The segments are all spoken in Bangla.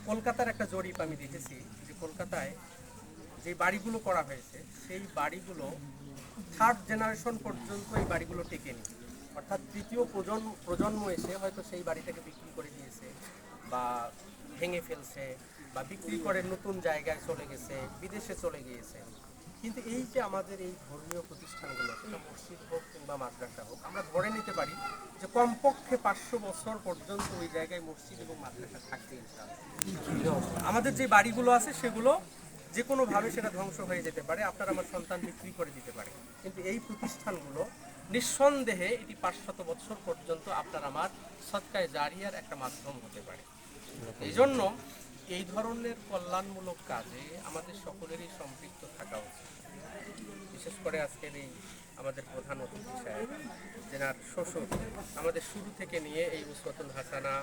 কলকাতার একটা জরিপ আমি দেখেছি যে কলকাতায় যে বাড়িগুলো করা হয়েছে সেই বাড়িগুলো থার্ড জেনারেশন পর্যন্ত এই বাড়িগুলো টেকেনি, অর্থাৎ তৃতীয় প্রজন্ম এসে হয়তো সেই বাড়িটাকে বিক্রি করে দিয়েছে বা ভেঙে ফেলছে বা বিক্রি করে নতুন জায়গায় চলে গেছে, বিদেশে চলে গিয়েছে। কিন্তু এই যে আমাদের এই ধর্মীয় প্রতিষ্ঠানগুলো, সেটা মসজিদ হোক কিংবা মাদ্রাসা হোক, আমরা ধরে নিতে পারি যে কমপক্ষে 500 বছর পর্যন্ত ওই জায়গায় মসজিদ এবং মাদ্রাসা থাকবে ইনশাআল্লাহ। আমাদের যে বাড়িগুলো আছে সেগুলো যে কোনোভাবে সেটা ধ্বংস হয়ে যেতে পারে, আপনার আমার সন্তান বিক্রি করে দিতে পারে, কিন্তু এই প্রতিষ্ঠানগুলো নিঃসন্দেহে এটি 500 বছর পর্যন্ত আপনার আমার সদকায়ে জারিয়ার একটা মাধ্যম হতে পারে। এই জন্য এই ধরনের কল্যাণমূলক কাজে আমাদের সকলেরই সম্পৃক্ত থাকা উচিত। বিশেষ করে আজকের এই আমাদের প্রধান অতিথি সাহেব, যেনার শ্বশুর আমাদের শুরু থেকে নিয়ে এই উসওয়াতুল হাসানা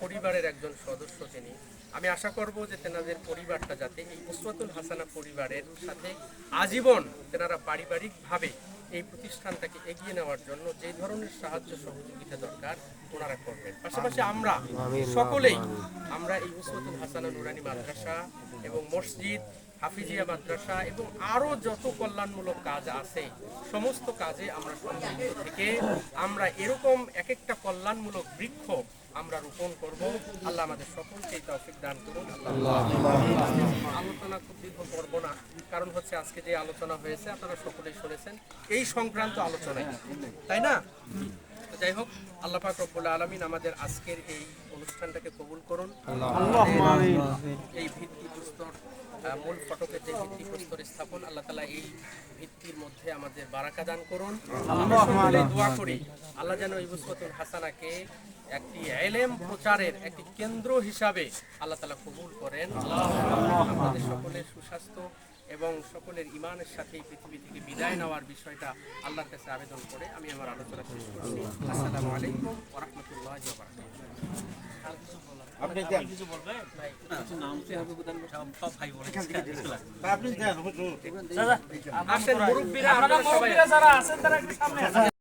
পরিবারের একজন সদস্য তিনি, আমি আশা করব যে তেনাদের পরিবারটা যাতে এই উসওয়াতুল হাসানা পরিবারের সাথে আজীবন তেনারা পারিবারিকভাবে এই প্রতিষ্ঠানটাকে এগিয়ে নেওয়ার জন্য যে ধরনের সাহায্য সহযোগিতা দরকার ওনারা করবেন। পাশাপাশি আমরা সকলেই আমরা এই উসওয়াতুল হাসানা নুরানি মাদ্রাসা এবং মসজিদ, হাফিজিয়া মাদ্রাসা এবং আরও যত কল্যাণমূলক কাজ আছে সমস্ত কাজে আমরা সম্পৃক্ত থেকে আমরা এরকম এক একটা কল্যাণমূলক বৃক্ষ আমরা রোপণ করব। আল্লাহ আমাদের সকলকে এই তৌফিক দান করুন। আলোচনা খুব দীর্ঘ করব না, কারণ হচ্ছে আজকে যে আলোচনা হয়েছে আপনারা সকলেই শুনেছেন এই সংক্রান্ত আলোচনায়, তাই না? যাই হোক, আল্লাহ পাক রব্বুল আলামিন আমাদের আজকের এই অনুষ্ঠানটাকে কবুল করুন। এই ভিত্তিপ্রস্তর মূল ফটকের যে ভিত্তিপ্রস্তর স্থাপন, আল্লাহ তাআলা এই ভিত্তির মধ্যে আমাদের বারাকা দান করুন। আমরা সকলেই দোয়া করি আল্লাহ যেন এই উসওয়াতুল হাসানাকে একটি ইলম প্রচারের একটি কেন্দ্র হিসাবে আল্লাহ তাআলা কবুল করেন। আমাদের সকলের সুস্বাস্থ্য এবং সকলের ইমানের সাথে এই পৃথিবী থেকে বিদায় নেওয়ার বিষয়টা আল্লাহর কাছে আবেদন করে আমি আমার আলোচনা শেষ করছি। আসসালামু আলাইকুম ওয়া রাহমাতুল্লাহি ওয়া বারাকাতুহু। আপনি কিছু বলবেন? ভাই কিছু নাম সে হবে প্রধান সব ভাই বলে ভাই আপনি দেন হুজুর। আসেন মুরব্বিরা, আপনারা সবাই যারা আছেন তারা একটু সামনে আসেন।